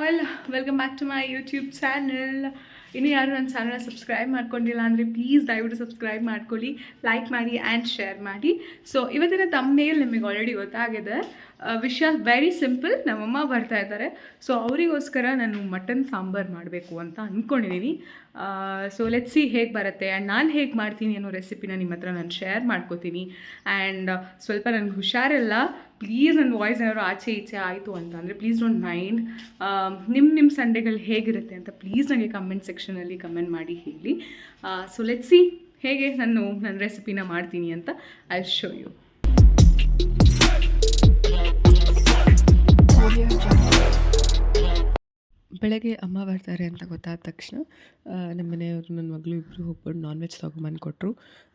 All, welcome back to my YouTube channel. ಇನ್ನು ಯಾರು ನನ್ನ ಚಾನಲ್ನ ಸಬ್ಸ್ಕ್ರೈಬ್ ಮಾಡ್ಕೊಂಡಿಲ್ಲ ಅಂದರೆ ಪ್ಲೀಸ್ ದಯವಿಟ್ಟು ಸಬ್ಸ್ಕ್ರೈಬ್ ಮಾಡ್ಕೊಳ್ಳಿ, ಲೈಕ್ ಮಾಡಿ ಆ್ಯಂಡ್ ಶೇರ್ ಮಾಡಿ. ಸೊ ಇವತ್ತಿನ ತಮ್ಮನೇಲ್ ನಿಮಗೆ ಆಲ್ರೆಡಿ ಗೊತ್ತಾಗಿದೆ. ವಿಷಯ ವೆರಿ ಸಿಂಪಲ್. ನಮ್ಮಮ್ಮ ಬರ್ತಾ ಇದ್ದಾರೆ. ಸೊ ಅವರಿಗೋಸ್ಕರ ನಾನು ಮಟನ್ ಸಾಂಬಾರು ಮಾಡಬೇಕು ಅಂತ ಅಂದ್ಕೊಂಡಿದ್ದೀನಿ. ಸೊ ಲೆಟ್ಸ್ ಸಿ ಹೇಗೆ ಬರುತ್ತೆ ಆ್ಯಂಡ್ ನಾನು ಹೇಗೆ ಮಾಡ್ತೀನಿ ಅನ್ನೋ ರೆಸಿಪಿನ ನಿಮ್ಮ ಹತ್ರ ನಾನು ಶೇರ್ ಮಾಡ್ಕೋತೀನಿ. ಆ್ಯಂಡ್ ಸ್ವಲ್ಪ ನನಗೆ ಹುಷಾರಿಲ್ಲ, ಪ್ಲೀಸ್ ನನ್ನ ವಾಯ್ಸ್ ಏನಾದ್ರು ಆಚೆ ಈಚೆ ಆಯಿತು ಅಂತ ಅಂದರೆ ಪ್ಲೀಸ್ ಡೋಂಟ್ ಮೈಂಡ್. ನಿಮ್ಮ ಸಂಡೇಗಳು ಹೇಗಿರುತ್ತೆ ಅಂತ ಪ್ಲೀಸ್ ನನಗೆ ಕಮೆಂಟ್ ಸೆಕ್ಷನಲ್ಲಿ ಕಮೆಂಟ್ ಮಾಡಿ ಹೇಳಿ. ಸೊ ಲೆಟ್ಸ್ ಸಿ ಹೇಗೆ ನನ್ನ ರೆಸಿಪಿನ ಮಾಡ್ತೀನಿ ಅಂತ ಐ ಶೋ ಯು. ಬೆಳಗ್ಗೆ ಅಮ್ಮ ಬರ್ತಾರೆ ಅಂತ ಗೊತ್ತಾದ ತಕ್ಷಣ ನಮ್ಮ ಮನೆಯವರು ನನ್ನ ಮಗಳು ಇಬ್ಬರು ಹೋಗ್ಬಿಟ್ಟು ನಾನ್ ವೆಜ್ ತೊಗೊಂಬಂದು ಕೊಟ್ಟರು.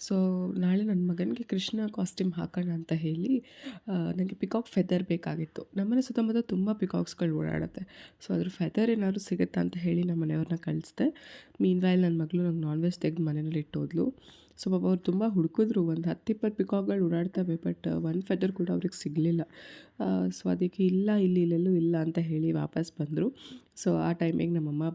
ಸೊ ನಾಳೆ ನನ್ನ ಮಗನಿಗೆ ಕೃಷ್ಣ ಕಾಸ್ಟ್ಯೂಮ್ ಹಾಕೋಣ ಅಂತ ಹೇಳಿ ನನಗೆ ಪಿಕಾಕ್ ಫೆದರ್ ಬೇಕಾಗಿತ್ತು. ನಮ್ಮನೆ ಸುತ್ತಮುತ್ತ ತುಂಬ ಪಿಕಾಕ್ಸ್ಗಳು ಓಡಾಡುತ್ತೆ. ಸೊ ಅದ್ರ ಫೆದರ್ ಏನಾದರೂ ಸಿಗುತ್ತಾ ಅಂತ ಹೇಳಿ ನಮ್ಮ ಮನೆಯವ್ರನ್ನ ಕಳಿಸ್ದೆ. ಮೀನ್ ವೈಲ್ ನನ್ನ ಮಗಳು ನಂಗೆ ನಾನ್ ವೆಜ್ ತೆಗೆದು ಮನೆಯಲ್ಲಿ ಇಟ್ಟೋದ್ಲು. ಸೊ ಪಾಪ ಅವ್ರು ತುಂಬ ಹುಡುಕಿದ್ರು, ಒಂದು 10-20 ಪಿಕಾಕ್ಗಳು ಓಡಾಡ್ತವೆ, ಬಟ್ ಒಂದು ಫೆದರ್ ಕೂಡ ಅವ್ರಿಗೆ ಸಿಗಲಿಲ್ಲ. ಸೊ ಅದಕ್ಕೆ ಇಲ್ಲೆಲ್ಲೂ ಇಲ್ಲ ಅಂತ ಹೇಳಿ ವಾಪಸ್ ಬಂದರು. ಸೊ ಆ ಟೈಮಿಗೆ ನಮ್ಮಮ್ಮ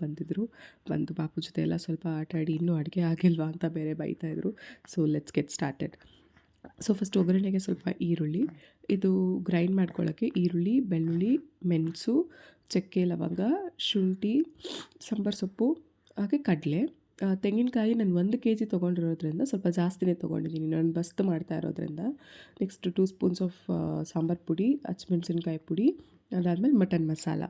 ಬಂದು ಪಾಪು ಜೊತೆ ಎಲ್ಲ ಸ್ವಲ್ಪ ಆಟಾಡಿ ಇನ್ನೂ ಅಡುಗೆ ಆಗಿಲ್ವಾ ಅಂತ ಬೇರೆ ಬೈತಾಯಿದ್ರು. So let's get started. So first ಒಗ್ಗರಣೆಗೆ ಸ್ವಲ್ಪ ಈರುಳ್ಳಿ, ಇದು ಗ್ರೈಂಡ್ ಮಾಡ್ಕೊಳ್ಳೋಕ್ಕೆ ಈರುಳ್ಳಿ, ಬೆಳ್ಳುಳ್ಳಿ, ಮೆಣಸು, ಚಕ್ಕೆ, ಲವಂಗ, ಶುಂಠಿ, ಸಾಂಬಾರು ಸೊಪ್ಪು, ಹಾಗೆ ಕಡಲೆ, ತೆಂಗಿನಕಾಯಿ ನಾನು 1 kg ತೊಗೊಂಡಿರೋದ್ರಿಂದ ಸ್ವಲ್ಪ ಜಾಸ್ತಿನೇ ತೊಗೊಂಡಿದ್ದೀನಿ, ನಾನು ಬಸ್ತ್ ಮಾಡ್ತಾ ಇರೋದ್ರಿಂದ. ನೆಕ್ಸ್ಟ್ 2 ಸ್ಪೂನ್ಸ್ ಆಫ್ ಸಾಂಬಾರು ಪುಡಿ, ಹಸಿಮೆಣ್ಸಿನ್ಕಾಯಿ ಪುಡಿ, ಅದಾದಮೇಲೆ ಮಟನ್ ಮಸಾಲ.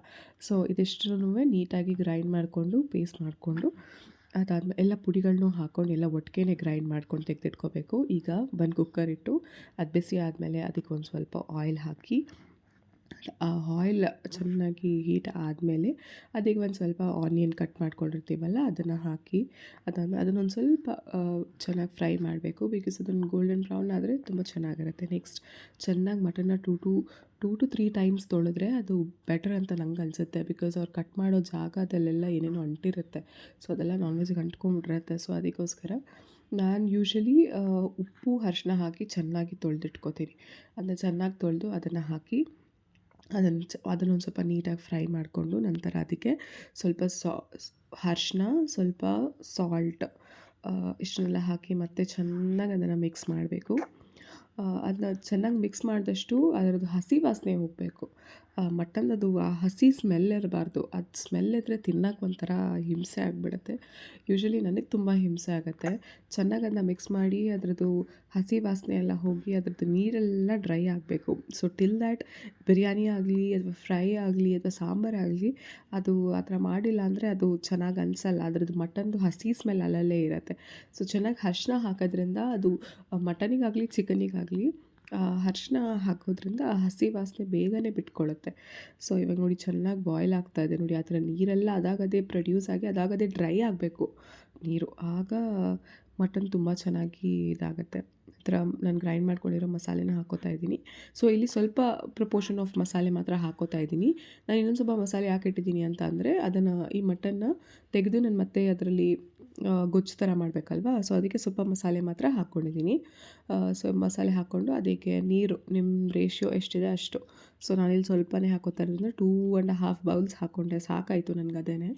ಸೊ ಇದಿಷ್ಟನ್ನೂ ನೀಟಾಗಿ ಗ್ರೈಂಡ್ ಮಾಡಿಕೊಂಡು ಪೇಸ್ಟ್ ಮಾಡಿಕೊಂಡು ಅದಾದಮೇಲೆ ಎಲ್ಲ ಪುಡಿಗಳನ್ನೂ ಹಾಕ್ಕೊಂಡು ಎಲ್ಲ ಒಟ್ಟಿಗೆ ಗ್ರೈಂಡ್ ಮಾಡ್ಕೊಂಡು ತೆಗೆದಿಟ್ಕೋಬೇಕು. ಈಗ ಒಂದು ಕುಕ್ಕರ್ ಇಟ್ಟು ಅದು ಬಿಸಿ ಆದಮೇಲೆ ಅದಕ್ಕೆ ಒಂದು ಸ್ವಲ್ಪ ಆಯಿಲ್ ಹಾಕಿ, ಆ ಆಯಿಲ್ ಚೆನ್ನಾಗಿ ಹೀಟ್ ಆದಮೇಲೆ ಅದಕ್ಕೆ ಒಂದು ಸ್ವಲ್ಪ ಆನಿಯನ್ ಕಟ್ ಮಾಡ್ಕೊಂಡಿರ್ತೀವಲ್ಲ ಅದನ್ನು ಹಾಕಿ ಅದಾದಮೇಲೆ ಅದನ್ನೊಂದು ಸ್ವಲ್ಪ ಚೆನ್ನಾಗಿ ಫ್ರೈ ಮಾಡಬೇಕು. ಬಿಕಾಸ್ ಅದನ್ನು ಗೋಲ್ಡನ್ ಬ್ರೌನ್ ಆದರೆ ತುಂಬ ಚೆನ್ನಾಗಿರುತ್ತೆ. ನೆಕ್ಸ್ಟ್ ಚೆನ್ನಾಗಿ ಮಟನ್ನ 2 to 3 ಟೈಮ್ಸ್ ತೊಳೆದ್ರೆ ಅದು ಬೆಟರ್ ಅಂತ ನಂಗೆ ಅನಿಸುತ್ತೆ. ಬಿಕಾಸ್ ಅವ್ರು ಕಟ್ ಮಾಡೋ ಜಾಗದಲ್ಲೆಲ್ಲ ಏನೇನೋ ಅಂಟಿರುತ್ತೆ. ಸೊ ಅದೆಲ್ಲ ನಾನ್ ವೆಜ್ಗೆ ಅಂಟ್ಕೊಂಡ್ಬಿಟ್ಟಿರುತ್ತೆ. ಸೊ ಅದಕ್ಕೋಸ್ಕರ ನಾನು ಯೂಶ್ವಲಿ ಉಪ್ಪು ಅರಿಶಿನ ಹಾಕಿ ಚೆನ್ನಾಗಿ ತೊಳೆದಿಟ್ಕೋತೀನಿ. ಅದನ್ನ ಚೆನ್ನಾಗಿ ತೊಳೆದು ಅದನ್ನು ಹಾಕಿ ಅದನ್ನೊಂದು ಸ್ವಲ್ಪ ನೀಟಾಗಿ ಫ್ರೈ ಮಾಡಿಕೊಂಡು ನಂತರ ಅದಕ್ಕೆ ಸ್ವಲ್ಪ ಅರಿಶಿನ, ಸ್ವಲ್ಪ ಸಾಲ್ಟ್, ಇಷ್ಟನ್ನೆಲ್ಲ ಹಾಕಿ ಮತ್ತೆ ಚೆನ್ನಾಗಿ ಅದನ್ನು ಮಿಕ್ಸ್ ಮಾಡಬೇಕು. ಅದನ್ನ ಚೆನ್ನಾಗಿ ಮಿಕ್ಸ್ ಮಾಡಿದಷ್ಟು ಅದರದ್ದು ಹಸಿ ವಾಸನೆ ಹೋಗಬೇಕು. ಮಟನ್ದು ಆ ಹಸಿ ಸ್ಮೆಲ್ ಇರಬಾರ್ದು. ಅದು ಸ್ಮೆಲ್ ಇದ್ದರೆ ತಿನ್ನೋಕೆ ಒಂಥರ ಹಿಂಸೆ ಆಗಿಬಿಡುತ್ತೆ. ಯೂಶ್ವಲಿ ನನಗೆ ತುಂಬ ಹಿಂಸೆ ಆಗುತ್ತೆ. ಚೆನ್ನಾಗಿ ಅದನ್ನ ಮಿಕ್ಸ್ ಮಾಡಿ ಅದರದ್ದು ಹಸಿ ವಾಸನೆ ಎಲ್ಲ ಹೋಗಿ ಅದರದ್ದು ನೀರೆಲ್ಲ ಡ್ರೈ ಆಗಬೇಕು. ಸೊ ಟಿಲ್ ದ್ಯಾಟ್ ಬಿರಿಯಾನಿ ಆಗಲಿ ಅಥವಾ ಫ್ರೈ ಆಗಲಿ ಅಥವಾ ಸಾಂಬಾರಾಗಲಿ ಅದು ಆ ಥರ ಮಾಡಿಲ್ಲ ಅಂದರೆ ಅದು ಚೆನ್ನಾಗಿ ಅನಿಸಲ್ಲ. ಅದರದ್ದು ಮಟನ್ದು ಹಸಿ ಸ್ಮೆಲ್ ಅಲ್ಲಲ್ಲೇ ಇರುತ್ತೆ. ಸೊ ಚೆನ್ನಾಗಿ ಅರಿಶಿನ ಹಾಕೋದ್ರಿಂದ ಅದು ಮಟನಿಗಾಗಲಿ ಚಿಕನಿಗಾಗಲಿ ಅರಿಶಿನ ಹಾಕೋದ್ರಿಂದ ಆ ಹಸಿ ವಾಸನೆ ಬೇಗನೆ ಬಿಟ್ಕೊಳ್ಳುತ್ತೆ. ಸೊ ಇವಾಗ ನೋಡಿ ಚೆನ್ನಾಗಿ ಬಾಯ್ಲ್ ಆಗ್ತಾಯಿದೆ ನೋಡಿ, ಆ ಥರ ನೀರೆಲ್ಲ ಅದಾಗದೇ ಪ್ರೊಡ್ಯೂಸ್ ಆಗಿ ಅದಾಗದೇ ಡ್ರೈ ಆಗಬೇಕು ನೀರು. ಆಗ ಮಟನ್ ತುಂಬ ಚೆನ್ನಾಗಿ ಇದಾಗುತ್ತೆ. ಆ ಥರ ನಾನು ಗ್ರೈಂಡ್ ಮಾಡ್ಕೊಂಡಿರೋ ಮಸಾಲೆನ ಹಾಕೋತಾ ಇದ್ದೀನಿ. ಸೊ ಇಲ್ಲಿ ಸ್ವಲ್ಪ ಪ್ರಪೋರ್ಷನ್ ಆಫ್ ಮಸಾಲೆ ಮಾತ್ರ ಹಾಕೋತಾ ಇದ್ದೀನಿ. ನಾನು ಇನ್ನೊಂದು ಸ್ವಲ್ಪ ಮಸಾಲೆ ಯಾಕೆ ಇಟ್ಟಿದ್ದೀನಿ ಅಂತ ಅಂದರೆ ಅದನ್ನು ಈ ಮಟನ್ನ ತೆಗೆದು ನಾನು ಮತ್ತೆ ಅದರಲ್ಲಿ ಗೊಜ್ಜು ಥರ ಮಾಡಬೇಕಲ್ವ. ಸೊ ಅದಕ್ಕೆ ಸ್ವಲ್ಪ ಮಸಾಲೆ ಮಾತ್ರ ಹಾಕ್ಕೊಂಡಿದ್ದೀನಿ. ಸೊ ಮಸಾಲೆ ಹಾಕ್ಕೊಂಡು ಅದಕ್ಕೆ ನೀರು ನಿಮ್ಮ ರೇಷಿಯೋ ಎಷ್ಟಿದೆ ಅಷ್ಟು. ಸೊ ನಾನಿಲ್ಲಿ ಸ್ವಲ್ಪನೇ ಹಾಕೋತಾ ಇರೋದ್ರಿಂದ 2.5 ಬೌಲ್ಸ್ ಹಾಕ್ಕೊಂಡೆ, ಸಾಕಾಯಿತು ನನಗೆ ಅದೇನೆ.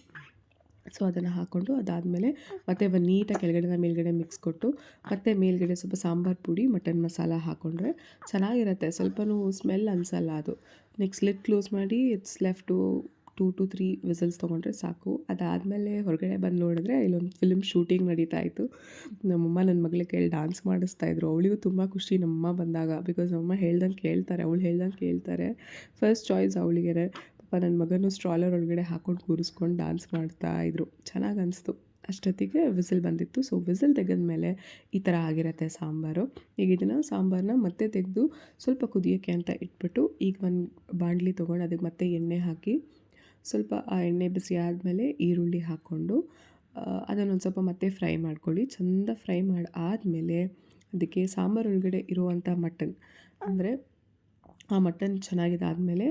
ಸೊ ಅದನ್ನು ಹಾಕ್ಕೊಂಡು ಅದಾದಮೇಲೆ ಮತ್ತೆ ಒಂದು ನೀಟಾಗಿ ಕೆಳಗಡೆಯಿಂದ ಮೇಲ್ಗಡೆ ಮಿಕ್ಸ್ ಕೊಟ್ಟು ಮತ್ತು ಮೇಲ್ಗಡೆ ಸ್ವಲ್ಪ ಸಾಂಬಾರು ಪುಡಿ, ಮಟನ್ ಮಸಾಲ ಹಾಕ್ಕೊಂಡ್ರೆ ಚೆನ್ನಾಗಿರುತ್ತೆ. ಸ್ವಲ್ಪನೂ ಸ್ಮೆಲ್ ಅನಿಸಲ್ಲ ಅದು. ನೆಕ್ಸ್ಟ್ ಲಿಡ್ ಕ್ಲೋಸ್ ಮಾಡಿ ಇಟ್ಸ್ ಲೆಫ್ಟ್ 2 to 3 ವಿಸಲ್ಸ್ ತೊಗೊಂಡ್ರೆ ಸಾಕು. ಅದಾದಮೇಲೆ ಹೊರಗಡೆ ಬಂದು ನೋಡಿದ್ರೆ ಇಲ್ಲೊಂದು ಫಿಲ್ಮ್ ಶೂಟಿಂಗ್ ನಡೀತಾ ಇತ್ತು. ನಮ್ಮಮ್ಮ ನನ್ನ ಮಗಳಿಗೆ ಕೇಳಿ ಡ್ಯಾನ್ಸ್ ಮಾಡಿಸ್ತಾಯಿದ್ರು. ಅವಳಿಗೂ ತುಂಬ ಖುಷಿ ನಮ್ಮಮ್ಮ ಬಂದಾಗ. ಬಿಕಾಸ್ ನಮ್ಮಮ್ಮ ಹೇಳ್ದಂಗೆ ಕೇಳ್ತಾರೆ, ಅವಳು ಹೇಳ್ದಂಗೆ ಕೇಳ್ತಾರೆ. ಫಸ್ಟ್ ಚಾಯ್ಸ್ ಅವಳಿಗೆ. ಪಾಪ ನನ್ನ ಮಗನೂ ಸ್ಟ್ರಾಲರ್ ಒಳಗಡೆ ಹಾಕ್ಕೊಂಡು ಕೂರಿಸ್ಕೊಂಡು ಡ್ಯಾನ್ಸ್ ಮಾಡ್ತಾಯಿದ್ರು. ಚೆನ್ನಾಗಿ ಅನಿಸ್ತು. ಅಷ್ಟೊತ್ತಿಗೆ ವಿಸಿಲ್ ಬಂದಿತ್ತು. ಸೊ ವಿಸಿಲ್ ತೆಗೆದ್ಮೇಲೆ ಈ ಥರ ಆಗಿರುತ್ತೆ ಸಾಂಬಾರು. ಈಗ ಇದನ್ನು ಸಾಂಬಾರನ್ನ ಮತ್ತೆ ತೆಗೆದು ಸ್ವಲ್ಪ ಕುದಿಯೋಕ್ಕೆ ಅಂತ ಇಟ್ಬಿಟ್ಟು ಈಗ ಒಂದು ಬಾಣಲಿ ತೊಗೊಂಡು ಅದಕ್ಕೆ ಮತ್ತೆ ಎಣ್ಣೆ ಹಾಕಿ ಸ್ವಲ್ಪ ಆ ಎಣ್ಣೆ ಬಿಸಿ ಆದಮೇಲೆ ಈರುಳ್ಳಿ ಹಾಕ್ಕೊಂಡು ಅದನ್ನೊಂದು ಸ್ವಲ್ಪ ಮತ್ತೆ ಫ್ರೈ ಮಾಡ್ಕೊಳ್ಳಿ. ಚೆಂದ ಫ್ರೈ ಮಾಡಿ ಆದಮೇಲೆ ಅದಕ್ಕೆ ಸಾಂಬಾರು ಒಳಗಡೆ ಇರುವಂಥ ಮಟನ್ ಅಂದರೆ ಆ ಮಟನ್ ಚೆನ್ನಾಗಿದ್ದಾದಮೇಲೆ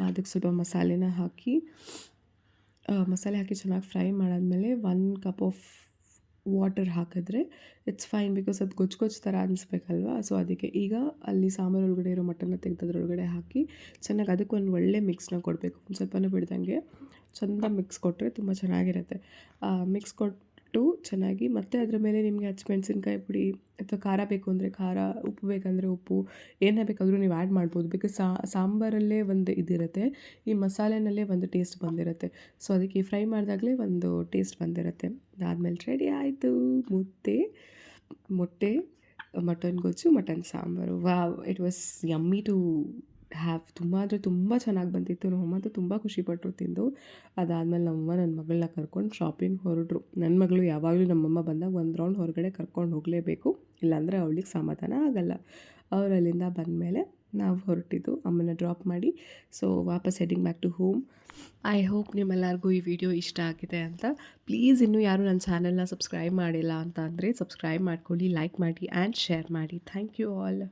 ಅದಕ್ಕೆ ಸ್ವಲ್ಪ ಮಸಾಲೆ ಹಾಕಿ ಚೆನ್ನಾಗಿ ಫ್ರೈ ಮಾಡಾದಮೇಲೆ 1 ಕಪ್ ಆಫ್ ವಾಟರ್ ಹಾಕಿದ್ರೆ ಇಟ್ಸ್ ಫೈನ್ ಬಿಕಾಸ್ ಅದು ಗೊಜ್ಜು ಥರ ಅನಿಸ್ಬೇಕಲ್ವಾ. ಸೊ ಅದಕ್ಕೆ ಈಗ ಅಲ್ಲಿ ಸಾಂಬಾರು ಒಳಗಡೆ ಇರೋ ಮಟನ್ನ ತೆಗೆದು ಅದರೊಳಗಡೆ ಹಾಕಿ ಚೆನ್ನಾಗಿ ಅದಕ್ಕೆ ಒಂದು ಒಳ್ಳೆ ಮಿಕ್ಸ್ನ ಕೊಡಬೇಕು. ಒಂದು ಸ್ವಲ್ಪನೂ ಬಿಡ್ದಂಗೆ ಚೆಂದ ಮಿಕ್ಸ್ ಕೊಟ್ಟರೆ ತುಂಬ ಚೆನ್ನಾಗಿರುತ್ತೆ. ಮಿಕ್ಸ್ ಕೊಟ್ಟು ಚೆನ್ನಾಗಿ ಮತ್ತೆ ಅದ್ರ ಮೇಲೆ ನಿಮಗೆ ಹಸಿಮೆಣ್ಸಿನ್ಕಾಯಿ ಪುಡಿ ಅಥವಾ ಖಾರ ಬೇಕು ಅಂದರೆ ಖಾರ, ಉಪ್ಪು ಬೇಕಂದರೆ ಉಪ್ಪು, ಏನೇ ಬೇಕಾದರೂ ನೀವು ಆ್ಯಡ್ ಮಾಡ್ಬೋದು. ಬಿಕಾಸ್ ಸಾಂಬಾರಲ್ಲೇ ಒಂದು ಇದಿರುತ್ತೆ, ಈ ಮಸಾಲೆನಲ್ಲೇ ಒಂದು ಟೇಸ್ಟ್ ಬಂದಿರುತ್ತೆ. ಸೊ ಅದಕ್ಕೆ ಈ ಫ್ರೈ ಮಾಡಿದಾಗಲೇ ಒಂದು ಟೇಸ್ಟ್ ಬಂದಿರುತ್ತೆ. ಅದಾದಮೇಲೆ ರೆಡಿ ಆಯಿತು ಮೊಟ್ಟೆ, ಮಟನ್ ಗೊಜ್ಜು, ಮಟನ್ ಸಾಂಬಾರು. Wow! It was yummy to have. ತುಂಬ ಅಂದರೆ ತುಂಬ ಚೆನ್ನಾಗಿ ಬಂದಿತ್ತು. ನಮ್ಮಮ್ಮಂತೂ ತುಂಬ ಖುಷಿಪಟ್ಟರು ತಿಂದು. ಅದಾದಮೇಲೆ ನಮ್ಮಮ್ಮ ನನ್ನ ಮಗಳನ್ನ ಕರ್ಕೊಂಡು ಶಾಪಿಂಗ್ ಹೊರಟರು. ನನ್ನ ಮಗಳು ಯಾವಾಗಲೂ ನಮ್ಮಮ್ಮ ಬಂದಾಗ ಒಂದು ರೌಂಡ್ ಹೊರಗಡೆ ಕರ್ಕೊಂಡು ಹೋಗಲೇಬೇಕು, ಇಲ್ಲಾಂದರೆ ಅವಳಿಗೆ ಸಮಾಧಾನ ಆಗಲ್ಲ. ಅವ್ರು ಅಲ್ಲಿಂದ ಬಂದಮೇಲೆ ನಾವು ಹೊರಟಿದ್ದು ಅಮ್ಮನ ಡ್ರಾಪ್ ಮಾಡಿ. ಸೊ ವಾಪಸ್ heading back to home. I hope ನಿಮ್ಮೆಲ್ಲರಿಗೂ ಈ ವಿಡಿಯೋ ಇಷ್ಟ ಆಗಿದೆ ಅಂತ. ಪ್ಲೀಸ್ ಇನ್ನೂ ಯಾರು ನನ್ನ ಚಾನಲ್ನ ಸಬ್ಸ್ಕ್ರೈಬ್ ಮಾಡಿಲ್ಲ ಅಂತ ಅಂದರೆ ಸಬ್ಸ್ಕ್ರೈಬ್ ಮಾಡ್ಕೊಳ್ಳಿ, ಲೈಕ್ ಮಾಡಿ ಆ್ಯಂಡ್ ಶೇರ್ ಮಾಡಿ. Thank you all.